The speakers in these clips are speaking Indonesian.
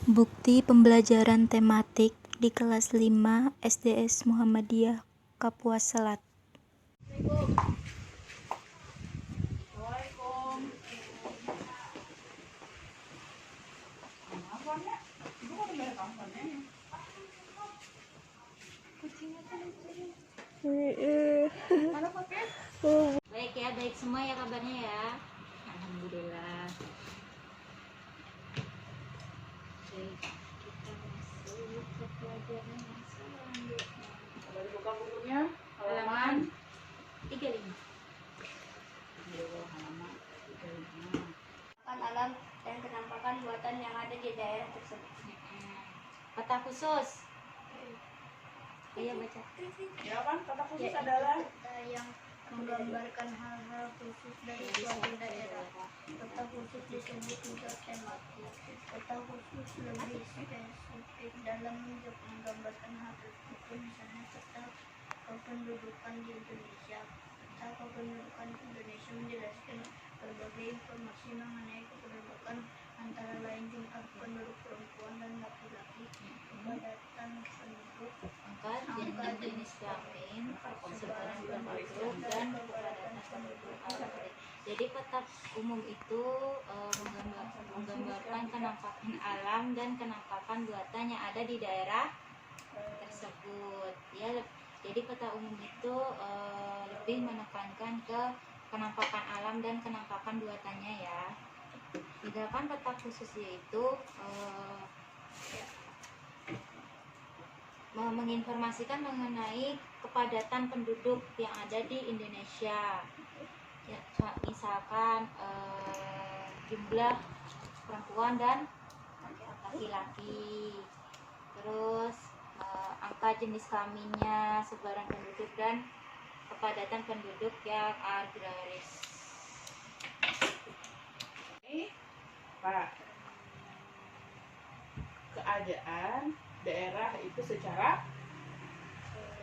Bukti pembelajaran tematik di kelas 5 SDS Muhammadiyah Kapuas Selat. Baik ya, baik semua ya kabarnya ya. Alhamdulillah. Baik, kita masuk ke pelajaran yang selanjutnya. Kalau dibuka bukunya, halaman 35. halaman 35. Alam dan penampakan buatan yang ada di daerah tersebut. Kata khusus. Iya baca. Ya kan, kata khusus adalah Yang menggambarkan hal-hal khusus dari suatu daerah. Kata khusus disebut juga tematik. Kata khusus lebih spesifik dalam menggambarkan hal tertentu, misalnya kata kependudukan di Indonesia. Kata kependudukan Indonesia menjelaskan berbagai informasi mengenai kependudukan, antara lain jumlah penduduk perempuan dan laki-laki, kepadatan penduduk, Angka jenis kelamin, sebaran penduduk, dan kepadatan penduduk. Jadi peta umum itu menggambarkan kenampakan alam dan kenampakan buatan yang ada di daerah tersebut. Ya, jadi peta umum itu lebih menekankan ke kenampakan alam dan kenampakan buatannya ya. Sedangkan peta khusus yaitu menginformasikan mengenai kepadatan penduduk yang ada di Indonesia. Ya, misalkan jumlah perempuan dan laki-laki, terus angka jenis kelaminnya, sebaran penduduk, dan kepadatan penduduk yang agraris. ini Pak, keadaan daerah itu secara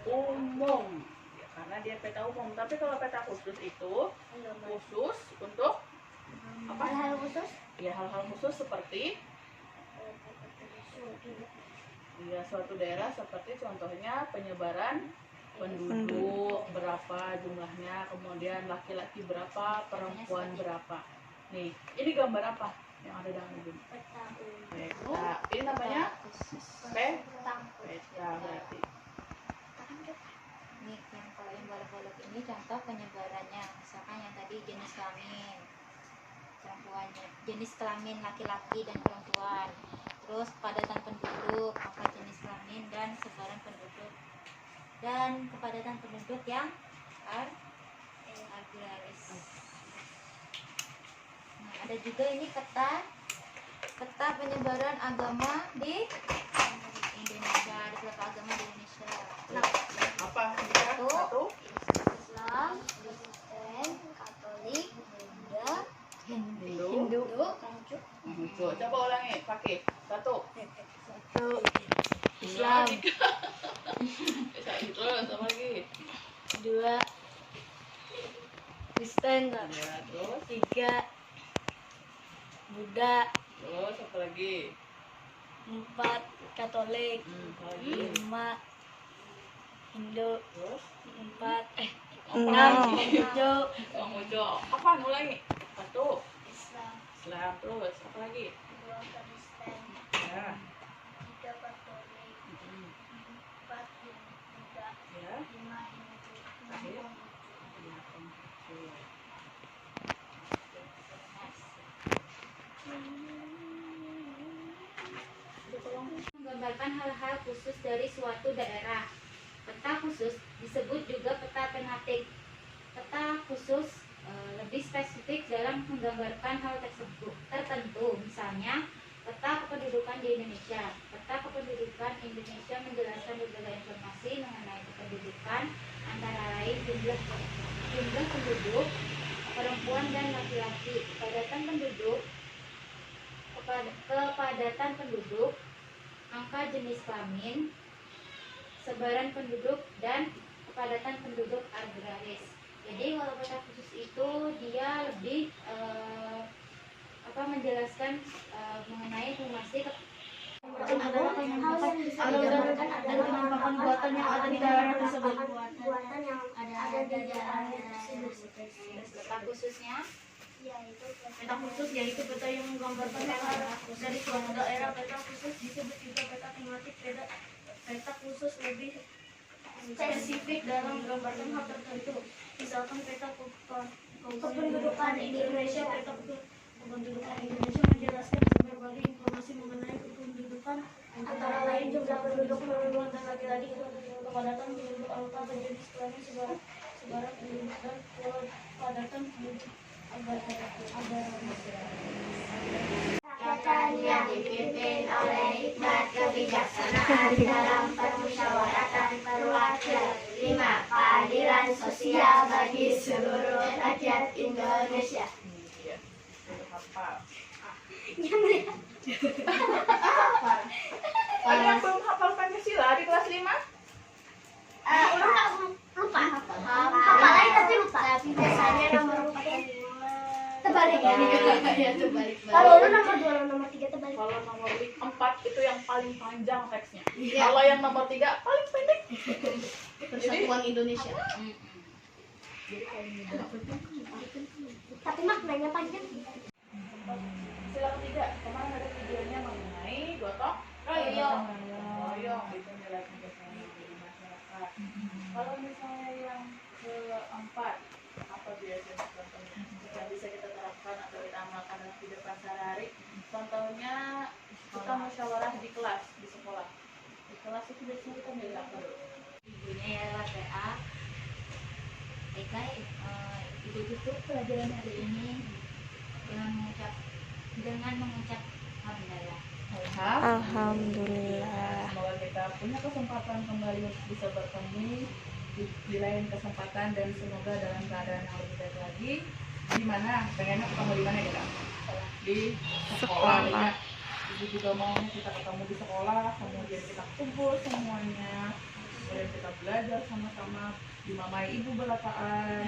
umum ya, karena dia peta umum. Tapi kalau peta khusus itu khusus untuk apa? Hal-hal khusus Ya, hal-hal khusus seperti ya suatu daerah, seperti contohnya penyebaran penduduk berapa jumlahnya, kemudian laki-laki berapa, perempuan berapa. Nih, ini gambar apa yang ada dalam ini? Peta. Ini namanya peta. Peta berarti. Ini yang kalau yang bolak-balik ini contoh penyebarannya, misalkan yang tadi jenis kelamin perempuannya, jenis kelamin laki-laki dan perempuan, terus kepadatan penduduk, angka jenis kelamin dan sebaran penduduk, dan kepadatan penduduk yang agraris. Nah, ada juga ini peta penyebaran agama di Indonesia, ada beberapa agama di Indonesia. Nah, Apa? Satu. Islam, Kristen, Katolik, Buddha, Hindu. Konghucu. Coba ulangi, pakai satu. Islam. Satu terus, apa lagi? 2 Kristen, Ya, terus. 3 Buddha, Terus apa lagi? 4 Katolik, Apa lagi? 5 Hindu, Terus. 6 lagi? Konghucu. Konghucu. Apa? Ulangi. Satu. Islam, Islam. Terus apa lagi? 2 Kristen, Ya. 3 Katolik, 4 Buddha, Ya. 5 Hindu, 6 Oke. Konghucu. Ya, Konghucu. Menggambarkan hal-hal khusus dari suatu daerah. Peta khusus disebut juga peta tematik. Peta khusus lebih spesifik dalam menggambarkan hal tersebut tertentu, misalnya peta kependudukan di Indonesia. Peta kependudukan Indonesia menjelaskan berbagai informasi mengenai kependudukan, antara lain jumlah penduduk, perempuan dan laki-laki, kepadatan penduduk, angka jenis kelamin, sebaran penduduk, dan kepadatan penduduk agraris. Jadi kalau peta khusus itu dia lebih menjelaskan mengenai informasi suatu adalah kenyamanan dan kenampakan buatan yang ada di daerah tersebut. Buatan yang ada di daerah tersebut. Peta khususnya Peta khusus yaitu peta yang menggambarkan hal dari suatu daerah. Peta khusus disebut juga peta tematik. Peta khusus lebih spesifik dalam menggambarkan hal tertentu. Misalkan peta kependudukan Indonesia. Peta kependudukan Indonesia menjelaskan berbagai informasi mengenai kependudukan, antara lain jumlah penduduk, perempuan dan laki-laki, kepadatan penduduk angka penjadi setelahnya, sebaran penduduk dan kepadatan penduduk agama. Rakyat yang dipimpin oleh hikmat kebijaksanaan dalam permusyawaratan perwakilan. 5. Keadilan sosial bagi seluruh rakyat Indonesia. Iya, sudah hafal. Ada yang belum hafal Pancasila di kelas 5? Lupa. Hafal aja tapi lupa. Tapi biasanya nomor 4 terbalik. ya terbalik. Kalau lu nomor 2, nomor 3 terbalik. Kalau nomor 4 itu yang paling panjang teksnya. Kalau yang nomor 3 paling pendek. Persatuan Indonesia. Jadi paling mudah. Tapi maknanya panjang. Sila ketiga, kemarin ada videonya mengenai gotong Royong. royong itu nilai kebiasaan di masyarakat. Kalau misalnya yang keempat, apa biasanya contohnya yang bisa kita terapkan atau kita amalkan dalam kehidupan sehari-hari? Contohnya kita musyawarah di kelas, di sekolah. Di kelas itu biasanya kita milih apa dulu? Ibunya ialah PA. Eka, ibu tutup pelajaran hari ini dengan mengucap hamdalah. Alhamdulillah. Semoga kita punya kesempatan kembali untuk bisa bertemu di lain kesempatan dan semoga dalam keadaan yang lebih baik lagi. Di mana? Pengennya ketemu di mana kita? Di sekolah. Ya. Ibu juga maunya kita ketemu di sekolah, kemudian kita kumpul semuanya, kemudian kita belajar sama-sama, dimamai ibu belapaan.